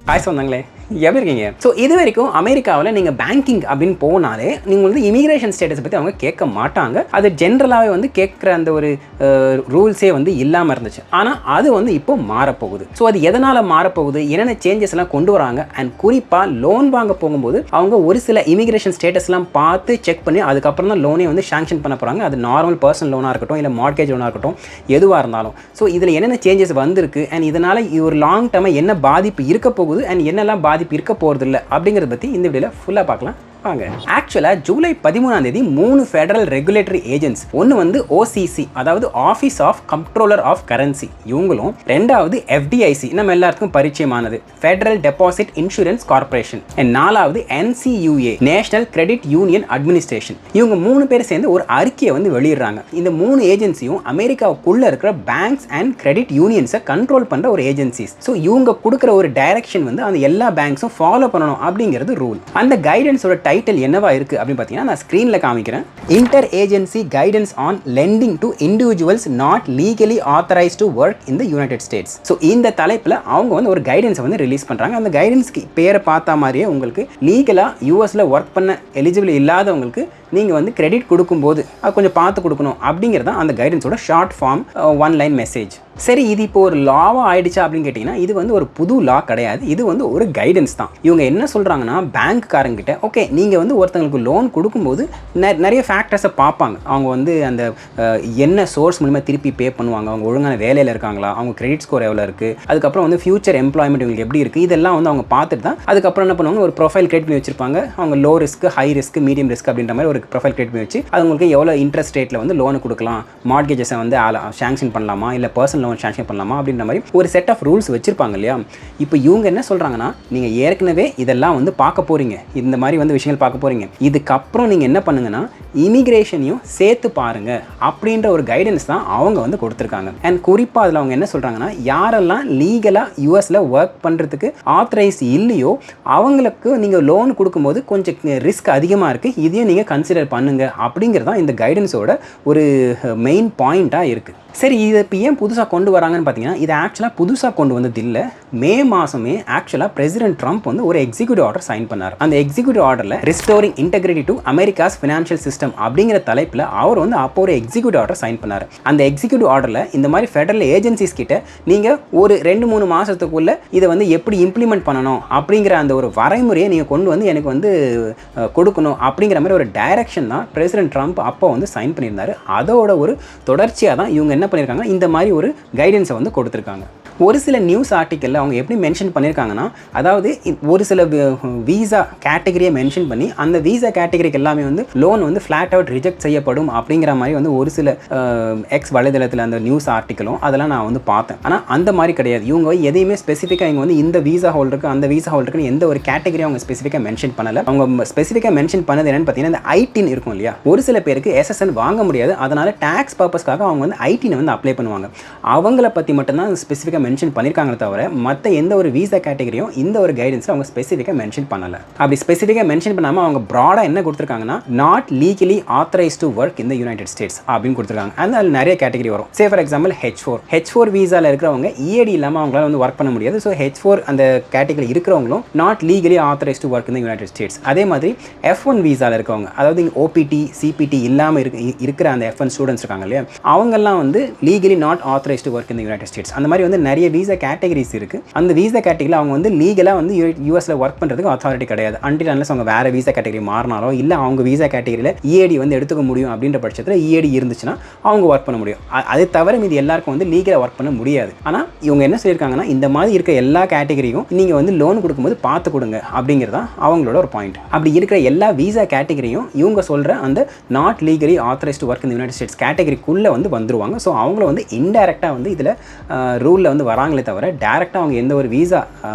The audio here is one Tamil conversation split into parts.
காய்ச்சி வந்தாங்களே எப்படி இருக்கீங்க? ஸோ இது வரைக்கும் அமெரிக்காவில் நீங்கள் பேங்கிங் அப்படின்னு போனாலே நீங்கள் வந்து இமிகிரேஷன் ஸ்டேட்டஸ் பற்றி அவங்க கேட்க மாட்டாங்க. அது ஜென்ரலாகவே வந்து கேட்குற அந்த ஒரு ரூல்ஸே வந்து இல்லாமல் இருந்துச்சு. ஆனால் அது வந்து இப்போ மாறப்போகுது. ஸோ அது எதனால் மாறப்போகுது, என்னென்ன சேஞ்சஸ் எல்லாம் கொண்டு வராங்க, அண்ட் குறிப்பாக லோன் வாங்க போகும்போது அவங்க ஒரு சில இமிகிரேஷன் ஸ்டேட்டஸ்லாம் பார்த்து செக் பண்ணி அதுக்கப்புறம் தான் லோனே வந்து சாங்ஷன் பண்ண போகிறாங்க. அது நார்மல் பர்சனல் லோனாக இருக்கட்டும், இல்லை மார்கேஜ் லோனாக இருக்கட்டும், எதுவாக இருந்தாலும். ஸோ இதில் என்னென்ன சேஞ்சஸ் வந்திருக்கு, அண்ட் இதனால் ஒரு லாங் டேர்மாக என்ன பாதிப்பு இருக்க போகுது, அண்ட் என்னெல்லாம் பாதிப்பு இருக்க போகிறது இல்லை அப்படிங்கிறத பற்றி இந்த வீடியோவில் ஃபுல்லாக பார்க்கலாம். ஆக்சுவலாக ஜூலை 13ஆம் தேதி 3 ஃபெடரல் ரெகுலேட்டரி ஏஜென்ட்ஸ், ஒன்று வந்து ஓசிசி, அதாவது office of controller of currency, இவங்களும் ரெண்டாவது எஃப்டிஐசி, நம்ம எல்லாருக்கும் பரிச்சயமானது federal deposit insurance corporation, and நாலாவது NCUA national credit union administration, இவங்க 3 பேர் சேர்ந்து ஒரு அறிக்கையை வந்து வெளியிடுறாங்க. இந்த 3 ஏஜென்சியும் அமெரிக்காவுக்குள்ள இருக்கிற பேங்க்ஸ் அண்ட் கிரெடிட் யூனியன்ஸை கண்ட்ரோல் பண்ணுற ஒரு ஏஜென்சிஸ். ஸோ இவங்க கொடுக்குற ஒரு டைரக்ஷன் வந்து அந்த எல்லா பேங்க்ஸும் ஃபாலோ பண்ணணும் அப்படிங்கிறது ரூல். அந்த கைடன்ஸோட டைட்டில் என்னவா இருக்கு அப்படின்னு பார்த்தீங்கன்னா, நான் ஸ்க்ரீனில் காமிக்கிறேன். Inter agency guidance on lending to individuals not legally authorised to work in the United States. So இந்த தலைப்பில் அவங்க வந்து ஒரு கைடன்ஸை வந்து ரிலீஸ் பண்ணுறாங்க. அந்த கைடன்ஸ்க்கு பேரை பார்த்தா மாதிரியே உங்களுக்கு லீகலாக யூஎஸில் ஒர்க் பண்ண எலிஜிபிள் இல்லாதவங்களுக்கு நீங்கள் வந்து கிரெடிட் கொடுக்கும்போது அது கொஞ்சம் பார்த்து கொடுக்கணும் அப்படிங்கிறது தான் அந்த கைடன்ஸோட ஷார்ட் ஃபார்ம் 1 லைன் மெசேஜ். சரி, இது இப்போ ஒரு லாவாக ஆயிடுச்சா அப்படின்னு கேட்டிங்கன்னா, இது வந்து ஒரு புது லா கிடையாது. இது வந்து ஒரு கைடன்ஸ் தான். இவங்க என்ன சொல்கிறாங்கன்னா, பேங்க்காரங்கிட்ட ஓகே நீங்கள் வந்து ஒருத்தங்களுக்கு லோன் கொடுக்கும்போது நிறைய ஃபேக்டர்ஸை பார்ப்பாங்க. அவங்க வந்து அந்த என்ன சோர்ஸ் மூலமா திருப்பி பே பண்ணுவாங்க, அவங்க ஒழுங்கான வேலையில் இருக்காங்களா, அவங்க கிரெடிட் ஸ்கோர் எவ்வளோ இருக்குது, அதுக்கப்புறம் வந்து ஃபியூச்சர் எம்ப்ளாய்மெண்ட் இவங்களுக்கு எப்படி இருக்குது, இதெல்லாம் வந்து அவங்க பார்த்துட்டு தான் அதுக்கப்புறம் என்ன பண்ணுவாங்க, ஒரு ப்ரொஃபைல் கிரியேட் பண்ணி வச்சிருப்பாங்க. அவங்க low risk, high risk, medium risk அப்படின்ற மாதிரி ஒரு ப்ரொஃபைல் கிரியேட் பண்ணி வச்சு அது உங்களுக்கு எவ்வளோ இன்ட்ரெஸ்ட் ரேட்டில் வந்து லோன் கொடுக்கலாம், மார்கேஜஸை வந்து சாங்ஷன் பண்ணலாமா, இல்லை பர்சனல் லோன் சாங்ஷன் பண்ணலாமா அப்படின்ற மாதிரி ஒரு செட் ஆஃப் ரூல்ஸ் வச்சிருப்பாங்க இல்லையா. இப்போ இவங்க என்ன சொல்கிறாங்கன்னா, நீங்கள் ஏற்கனவே இதெல்லாம் வந்து பார்க்க போகிறீங்க, இந்த மாதிரி வந்து விஷயங்கள் பார்க்க போகிறீங்க, இதுக்கப்புறம் நீங்கள் என்ன பண்ணுங்கன்னா இமிகிரேஷனையும் சேர்த்து பாருங்க அப்படின்ற ஒரு கைடன்ஸ் தான் அவங்க வந்து கொடுத்துருக்காங்க. அண்ட் குறிப்பாக அதில் அவங்க என்ன சொல்கிறாங்கன்னா, யாரெல்லாம் லீகலாக யூஎஸில் ஒர்க் பண்ணுறதுக்கு ஆத்தரைஸ் இல்லையோ அவங்களுக்கு நீங்கள் லோன் கொடுக்கும்போது கொஞ்சம் ரிஸ்க் அதிகமாக இருக்குது, இதையும் நீங்கள் கன்சிடர் பண்ணுங்க அப்படிங்கிறது தான் இந்த கைடன்ஸோட ஒரு மெயின் பாயிண்ட்டாக இருக்குது. சரி, இதை இப்போ ஏன் புதுசாக கொண்டு வராங்கன்னு பார்த்தீங்கன்னா, இது ஆக்சுவலாக புதுசாக கொண்டு வந்தது இல்லை. மே மாதமே ஆக்சுவலாக பிரசிடென்ட் ட்ரம்ப் வந்து ஒரு எக்ஸிக்யூட்டிவ் ஆர்டர் சைன் பண்ணார். அந்த எக்ஸிக்யூட்டிவ் ஆர்டரில் restoring integrity to Americas financial system அப்படிங்கிற தலைப்பில் அவர் வந்து அப்போ ஒரு எக்ஸிக்யூட்டிவ் ஆர்டர் சைன் பண்ணார். அந்த எக்ஸிக்யூட்டிவ் ஆர்டரில் இந்த மாதிரி ஃபெடரல் ஏஜென்சிஸ் கிட்ட நீங்கள் ஒரு 2-3 மாதத்துக்குள்ளே இதை வந்து எப்படி இம்ப்ளிமெண்ட் பண்ணணும் அப்படிங்கிற அந்த ஒரு வரைமுறையை நீங்கள் கொண்டு வந்து எனக்கு வந்து கொடுக்கணும் அப்படிங்கிற மாதிரி ஒரு டைரக்ஷன் தான் பிரசிடென்ட் ட்ரம்ப் அப்போ வந்து சைன் பண்ணியிருந்தார். அதோட ஒரு தொடர்ச்சியாக தான் இவங்க என்ன பண்ணியிருக்காங்க, இந்த மாதிரி ஒரு கைடன்ஸை வந்து கொடுத்துருக்காங்க. ஒரு சில நியூஸ் ஆர்டிக்கலில் அவங்க எப்படி மென்ஷன் பண்ணியிருக்காங்கன்னா, அதாவது ஒரு சில வீசா கேட்டகரியை மென்ஷன் பண்ணி அந்த வீசா கேட்டகரிக்கு எல்லாமே வந்து லோன் வந்து ஃப்ளாட் அவுட் ரிஜெக்ட் செய்யப்படும் அப்படிங்கிற மாதிரி வந்து ஒரு சில எக்ஸ் வலைதளத்தில் அந்த நியூஸ் ஆர்டிக்கலும் அதெல்லாம் நான் வந்து பார்த்தேன். ஆனால் அந்த மாதிரி கிடையாது. இவங்க எதையுமே ஸ்பெசிஃபிக்காக இவங்க வந்து இந்த வீசா ஹோல்டருக்கு அந்த வீசா ஹோல்டருக்கு எந்த ஒரு கேட்டகரியும் அவங்க ஸ்பெசிஃபிக்காக மென்ஷன் பண்ணலை. அவங்க ஸ்பெசிஃபிக்காக மென்ஷன் பண்ணது என்னன்னு பார்த்தீங்கன்னா, இந்த ஐடின் இருக்கும் இல்லையா, ஒரு சில பேருக்கு எஸ்எஸ்என் வாங்க முடியாது, அதனால டேக்ஸ் பர்பஸ்க்காக அவங்க வந்து ஐடினை வந்து அப்ளை பண்ணுவாங்க. அவங்கள பற்றி மட்டும்தான் ஸ்பெசிஃபிக்காக மென்ஷன் பண்ணியிருக்காங்க தவிர மற்ற எந்த ஒரு வீசா கேட்டகரியும் இந்த ஒரு கைடன்ஸில் அவங்க ஸ்பெசிஃபிக்காக மென்ஷன் பண்ணலை. அப்படி ஸ்பெசிஃபிக்காக மென்ஷன் பண்ணாமல் அவங்க ப்ராடாக என்ன கொடுத்துருக்காங்கன்னா, not legally authorise to work in the United states அப்படின்னு கொடுத்துருக்காங்க. அந்த அதில் நிறைய கேட்டகரி வரும். சே ஃபார் எக்ஸாம்பிள் H4 வீசாவில் இருக்கிறவங்க இஏடி இல்லாமல் அவங்களால வந்து ஒர்க் பண்ண முடியாது. ஸோ H4 அந்த கேட்டகரி இருக்கிறவங்களும் not legally authorise to work in the United states. அதே மாதிரி F1 வீசாவில் இருக்கவங்க, அதாவது ஓபிடி சிபிடி இல்லாமல் இருக்கிற அந்த F1 ஸ்டூடெண்ட்ஸ் இருக்காங்க இல்லையா, அவங்கெல்லாம் வந்து legally not authorise to work in the United states. அந்த மாதிரி வந்து நிறைய வீசா கேட்டகரிஸ் இருக்கு. அந்த வீசா கேட்டகரியில் அவங்க வந்து லீகலாக வந்து யூஎஸ்ல ஒர்க் பண்ணுறதுக்கு அத்தாரிட்டி கிடையாது. அன்டில் அன்லெஸ் அவங்க வேற வீசா கேட்டகரி மாறினாலோ இல்லை அவங்க வீசா கேட்டகரியில் இஏடி வந்து எடுத்துக்க முடியும் அப்படின்ற பட்சத்தில் இஏடி இருந்துச்சுன்னா அவங்க ஒர்க் பண்ண முடியும். அது தவிர மீது எல்லாருக்கும் வந்து லீகலாக ஒர்க் பண்ண முடியாது. ஆனால் இவங்க என்ன சொல்லியிருக்காங்கன்னா, இந்த மாதிரி இருக்க எல்லா கேட்டகரியும் நீங்கள் வந்து லோன் கொடுக்கும்போது பார்த்து கொடுங்க அப்படிங்கிறது தான் அவங்களோட ஒரு பாயிண்ட். அப்படி இருக்கிற எல்லா வீசா கேட்டகரியும் இவங்க சொல்கிற அந்த not legally authorized work in United States கேட்டகரிக்குள்ளே வந்து வந்துருவாங்க. ஸோ அவங்கள வந்து இன்டைரக்டாக வந்து இதில் ரூலில் வந்து வராங்களே தவிர டேரெக்டாக அவங்க எந்த ஒரு வீசா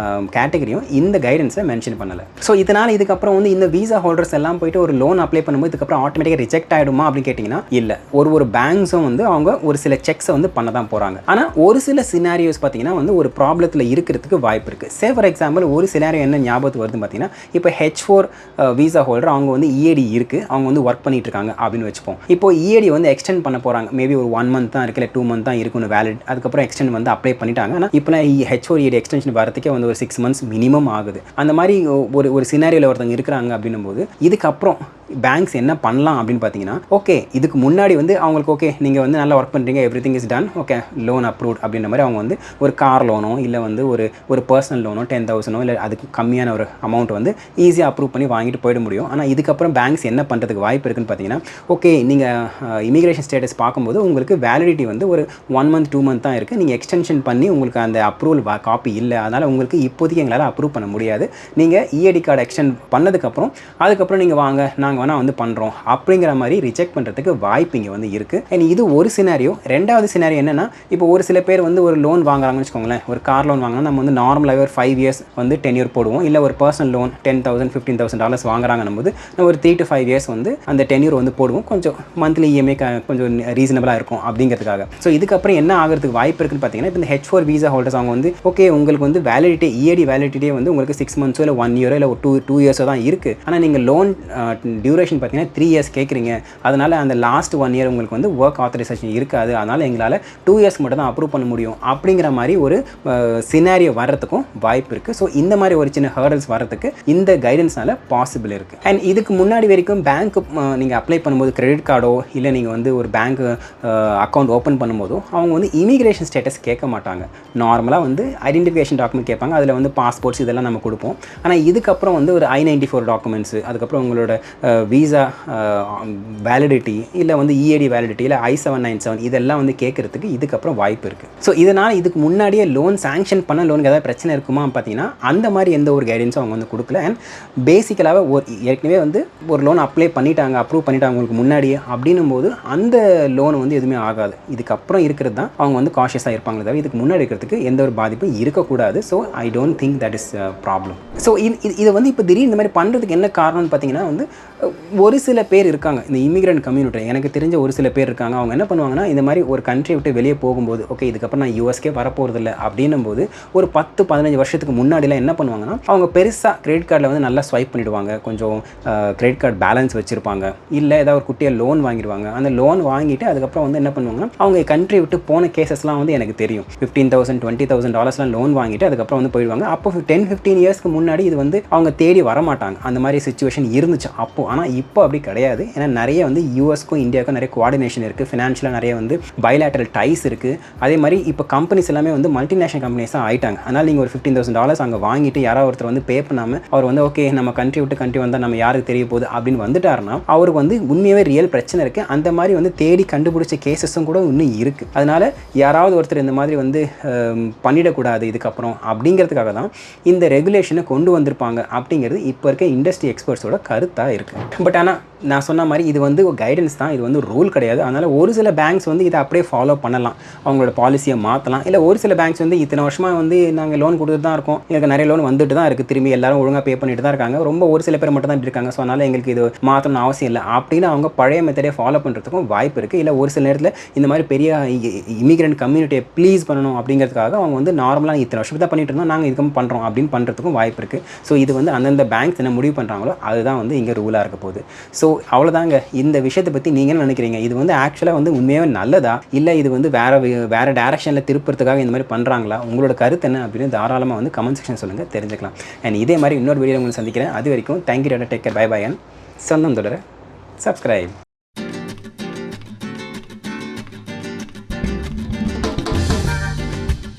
கேட்டகரியும் இந்த கைடன்ஸை மென்ஷன் பண்ணலை. ஸோ இதனால் இதுக்கப்புறம் வந்து இந்த வீசா ஹோல்டர்ஸ் எல்லாம் போயிட்டு ஒரு லோன் அப்ளை பண்ணும்போது இதுக்கப்புறம் ஆட்டோமேட்டிக்காக ரிஜெக்ட் ஆகிடுமா அப்படின்னு கேட்டிங்கன்னா இல்லை. ஒரு பேங்க்ஸும் வந்து அவங்க ஒரு சில செக்ஸை வந்து பண்ண தான் போகிறாங்க. ஆனால் ஒரு சில சினாரியோஸ் பார்த்தீங்கன்னா வந்து ஒரு ப்ராப்ளத்தில் இருக்கிறதுக்கு வாய்ப்பு இருக்குது. சே ஃபார் எக்ஸாம்பிள் ஒரு சினாரியோ என்ன ஞாபகத்துக்கு வருதுன்னு பார்த்தீங்கன்னா, இப்போ H4 வீசா ஹோல்டர் அவங்க வந்து இஏடி இருக்குது, அவங்க வந்து ஒர்க் பண்ணிட்டு இருக்காங்க அப்படின்னு வச்சுப்போம். இப்போ இஏடி வந்து எக்ஸ்டெண்ட் பண்ண போகிறாங்க, மேபி ஒரு 1 month தான் இருக்குது, இல்லை 2 மந்த் தான் இருக்குன்னு வேலிட். அதுக்கப்புறம் எக்ஸ்டெண்ட் வந்து அப்ளை பண்ணிட்டாங்க. ஆனால் இப்போலாம் H4EAD எக்ஸ்டென்ஷன் வரதுக்கே வந்து ஒரு 6 மந்த்ஸ் மினிமம் ஆகுது. அந்த மாதிரி ஒரு சினாரியோவில் ஒருத்தவங்க இருக்கிறாங்க அப்படின்னும் போது இதுக்கப்புறம் பேங்க்ஸ் என்ன பண்ணலாம் அப்படின்னு பார்த்தீங்கன்னா, ஓகே இதுக்கு முன்னாடி வந்து அவங்களுக்கு ஓகே நீங்கள் வந்து நல்லா ஒர்க் பண்ணுறீங்க, everything is done, okay loan approved அப்படின்ற மாதிரி அவங்க வந்து ஒரு கார் லோனோ இல்லை வந்து ஒரு பர்சனல் லோனோ 10,000 இல்லை அதுக்கு கம்மியான ஒரு அமௌண்ட் வந்து ஈஸியாக அப்ரூவ் பண்ணி வாங்கிட்டு போயிட முடியும். ஆனால் இதுக்கப்புறம் பேங்க்ஸ் என்ன பண்ணுறதுக்கு வாய்ப்பு இருக்குன்னு பார்த்தீங்கன்னா, ஓகே நீங்கள் இமிகிரேஷன் ஸ்டேட்டஸ் பார்க்கும்போது உங்களுக்கு வேலிடிட்டி வந்து ஒரு 1 மந்த் 2 மந்த் தான் இருக்குது, நீங்கள் எக்ஸ்டென்ஷன் பண்ணி உங்களுக்கு அந்த அப்ரூவல் காப்பி இல்லை, அதனால் உங்களுக்கு இப்போதைக்கு எங்களால் அப்ரூவ் பண்ண முடியாது. நீங்கள் EAD கார்டு எக்ஸ்டெண்ட் பண்ணதுக்கப்புறம் அதுக்கப்புறம் நீங்கள் வாங்க நாங்கள் வேணால் வந்து பண்ணுறோம் அப்படிங்கிற மாதிரி ரிஜெக்ட் பண்ணுறதுக்கு வாய்ப்பு இங்கே வந்து இருக்குது. அண்ட் இது ஒரு சினாரியோ. ரெண்டாவது சினாரியோ என்னென்னா, இப்போ ஒரு சில பேர் வந்து ஒரு லோன் வாங்குறாங்கன்னு வச்சுக்கோங்களேன், ஒரு கார் லோன் வாங்கினா நம்ம வந்து நார்மலாகவே ஒரு 5 இயர்ஸ் வந்து டென்யூர் போடுவோம். இல்லை ஒரு பர்சனல் லோன் $10,000 $15,000 வாங்குறாங்கன்னும் போது நம்ம ஒரு 3 to 5 இயர்ஸ் வந்து அந்த டென்யூர் வந்து போடுவோம். கொஞ்சம் மந்த்லி EMI கொஞ்சம் ரீசனபிளாக இருக்கும் அப்படிங்கிறதுக்காக. ஸோ இதுக்கப்புறம் என்ன ஆகிறதுக்கு வாய்ப்பு இருக்குன்னு பார்த்தீங்கன்னா, இப்போ இந்த H4 வீசா ஹோல்டர்ஸ் அவங்க வந்து ஓகே உங்களுக்கு வந்து வேலிடிட்டி EAD வேலிடிட்டியே வந்து உங்களுக்கு 6 மந்த்ஸோ இல்லை 1 இயரோ இல்லை 2 இயர்ஸோ தான் இருக்குது. ஆனால் நீங்கள் லோன் டியூரேஷன் பார்த்தீங்கன்னா 3 இயர்ஸ் கேட்குறீங்க. அதனால் அந்த லாஸ்ட் 1 இயர் உங்களுக்கு வந்து ஒர்க் ஆத்தரைசேஷன் இருக்காது, அதனால் எங்களால் 2 இயர்ஸ் மட்டும் தான் அப்ரூவ் பண்ண முடியும் அப்படிங்கிற மாதிரி ஒரு சினாரியோ வர்றதுக்கும் வாய்ப்பு இருக்குது. ஸோ இந்த மாதிரி ஒரு சின்ன ஹர்டல்ஸ் வர்றதுக்கு இந்த கைடன்ஸ்னால பாசிபிள் இருக்குது. அண்ட் இதுக்கு முன்னாடி வரைக்கும் பேங்க் நீங்கள் அப்ளை பண்ணும்போது கிரெடிட் கார்டோ இல்லை நீங்கள் வந்து ஒரு பேங்க் அக்கௌண்ட் ஓப்பன் பண்ணும்போதோ அவங்க வந்து இமிகிரேஷன் ஸ்டேட்டஸ் கேட்க மாட்டாங்க. நார்மலாக வந்து ஐடென்டிஃபிகேஷன் டாக்குமெண்ட் கேட்பாங்க, அதில் வந்து பாஸ்போர்ட்ஸ் இதெல்லாம் நம்ம கொடுப்போம். ஆனால் இதுக்கப்புறம் வந்து ஒரு I-94 டாக்குமெண்ட்ஸு, அதுக்கப்புறம் உங்களோட வீசா வேலிடிட்டி இல்லை வந்து EAD வேலிடிட்டி இல்லை I-797 இதெல்லாம் வந்து கேட்குறதுக்கு இதுக்கப்புறம் வாய்ப்பு இருக்குது. ஸோ இதனால் இதுக்கு முன்னாடியே லோன் சாங்ஷன் பண்ண லோனுக்கு ஏதாவது பிரச்சனை இருக்குமா பார்த்தீங்கன்னா அந்த மாதிரி எந்த ஒரு கைடன்ஸும் அவங்க வந்து கொடுக்கல. அண்ட் பேசிக்கலாகவே ஏற்கனவே வந்து ஒரு லோன் அப்ளை பண்ணிட்டாங்க, அப்ரூவ் பண்ணிட்டாங்க உங்களுக்கு முன்னாடியே அப்படின்னும் போது அந்த லோன் வந்து எதுவுமே ஆகாது. இதுக்கப்புறம் இருக்கிறது தான் அவங்க வந்து காஷியஸாக இருப்பாங்களே தவிர இதுக்கு முன்னாடி இருக்கிறதுக்கு எந்த ஒரு பாதிப்பும் இருக்கக்கூடாது. So I don't think that is problem. So இதை வந்து இப்போ திடீர்னு இந்த மாதிரி பண்ணுறதுக்கு என்ன காரணம்னு பார்த்தீங்கன்னா வந்து ஒரு சில பேர் இருக்காங்க இந்த இமிகிரண்ட் கம்யூனிட்டி, எனக்கு தெரிஞ்ச ஒரு சில பேர் இருக்காங்க. அவங்க என்ன பண்ணுவாங்கன்னா இந்த மாதிரி ஒரு கண்ட்ரி விட்டு வெளியே போகும்போது ஓகே இதுக்கப்புறம் நான் யூஎஸ்கே வரப்போகிறதில்ல அப்படின்னும் போது ஒரு 10-15 வருஷத்துக்கு முன்னாடிலாம் என்ன பண்ணுவாங்கன்னா அவங்க பெருசாக கிரெடிட் கார்டில் வந்து நல்லா ஸ்வைப் பண்ணிவிடுவாங்க, கொஞ்சம் கிரெடிட் கார்டு பேலன்ஸ் வச்சுருப்பாங்க, இல்லை ஏதாவது ஒரு குட்டியாக லோன் வாங்கிடுவாங்க. அந்த லோன் வாங்கிட்டு அதுக்கப்புறம் வந்து என்ன பண்ணுவாங்கன்னா அவங்க கண்ட்ரி விட்டு போன கேசஸ்லாம் வந்து எனக்கு தெரியும். $15,000 $20,000 லோன் வாங்கிட்டு அதுக்கப்புறம் வந்து போயிடுவாங்க. அப்போ 10-15 இயர்ஸ்க்கு முன்னாடி இது வந்து அவங்க தேடி வரமாட்டாங்க, அந்த மாதிரி சிச்சுவேஷன் இருந்துச்சு அப்போ. ஆனால் இப்போ அப்படி கிடையாது. ஏன்னா நிறைய வந்து யூஎஸ்க்கும் இந்தியாவுக்கும் நிறைய கோஆர்டினேஷன் இருக்குது, ஃபினான்ஷியலாக நிறைய வந்து பைலேட்டரல் டைஸ் இருக்குது. அதே மாதிரி இப்போ கம்பெனிஸ் எல்லாமே வந்து மல்டிநேஷனல் கம்பெனிஸாக ஆகிட்டாங்க. அதனால் நீங்கள் ஒரு $15,000 அங்கே வாங்கிட்டு யாராவது ஒருத்தர் வந்து பே பண்ணாமல் அவர் வந்து ஓகே நம்ம கண்ட்ரி விட்டு கண்ட்ரி வந்தால் நம்ம யாருக்கு தெரிய போகுது அப்படின்னு வந்துட்டாருன்னா அவருக்கு வந்து உண்மையாகவே ரியல் பிரச்சனை இருக்குது. அந்த மாதிரி வந்து தேடி கண்டுபிடிச்ச கேசஸும் கூட இன்னும் இருக்குது. அதனால் யாராவது ஒருத்தர் இந்த மாதிரி வந்து பண்ணிடக்கூடாது இதுக்கப்புறம் அப்படிங்கிறதுக்காக தான் இந்த ரெகுலேஷனை கொண்டு வந்திருப்பாங்க அப்படிங்கிறது இப்போ இருக்க இண்டஸ்ட்ரி எக்ஸ்பர்ட்ஸோட கருத்தாக இருக்குது. பட் ஆனால் நான் சொன்ன மாதிரி இது வந்து ஒரு கைடன்ஸ் தான், இது வந்து ரூல் கிடையாது. அதனால் ஒரு சில பேங்க்ஸ் வந்து இதை அப்படியே ஃபாலோ பண்ணலாம், அவங்களோட பாலிசியை மாற்றலாம். இல்லை ஒரு சில பேங்க்ஸ் வந்து இத்தனை வருஷமாக வந்து நாங்கள் லோன் கொடுத்துட்டு தான் இருக்கோம், எங்களுக்கு நிறைய லோன் வந்துட்டு தான் இருக்குது, திரும்பி எல்லாரும் ஒழுங்காக பே பண்ணிட்டு தான் இருக்காங்க, ரொம்ப ஒரு சில பேர் மட்டும் தான் இருக்காங்க, ஸோ அதனால் எங்களுக்கு இது மாற்றணும்னு அவசியம் இல்லை அப்படின்னு அவங்க பழைய மெத்தடே ஃபாலோ பண்ணுறதுக்கும் வாய்ப்பு இருக்குது. இல்லை ஒரு சில நேரத்தில் இந்த மாதிரி பெரிய இமிகிரண்ட் கம்யூனிட்டியை ப்ளீஸ் பண்ணணும் அப்படிங்கிறதுக்காக அவங்க வந்து நார்மலாக இத்தனை வருஷம் தான் பண்ணிட்டு இருந்தோம், நாங்கள் இதுக்கும் பண்ணுறோம் அப்படின்னு பண்ணுறதுக்கும் வாய்ப்பு இருக்குது. ஸோ இது வந்து அந்தந்த பேங்க்ஸ் என்ன முடிவு பண்ணுறாங்களோ அதுதான் வந்து இங்கே ரூலாக இருக்க போகுது. ஸோ அவ்வளோதாங்க. இந்த விஷயத்தை பற்றி நீங்கள் என்ன நினைக்கிறீங்க? இது வந்து ஆக்சுவலாக வந்து உண்மையாகவே நல்லதா, இல்லை இது வந்து வேறு டேரக்ஷனில் திருப்புறதுக்காக இந்த மாதிரி பண்ணுறாங்களா? உங்களோட கருத்து என்ன அப்படின்னு தாராளமாக வந்து கமெண்ட் செக்ஷன் சொல்லுங்கள், தெரிஞ்சுக்கலாம். அண்ட் இதே மாதிரி இன்னொரு வீடியோ உங்களுக்கு சந்திக்கிறேன். அது வரைக்கும் thank you, take care, bye bye. And சொந்தம் தொடர சப்ஸ்கிரைப்.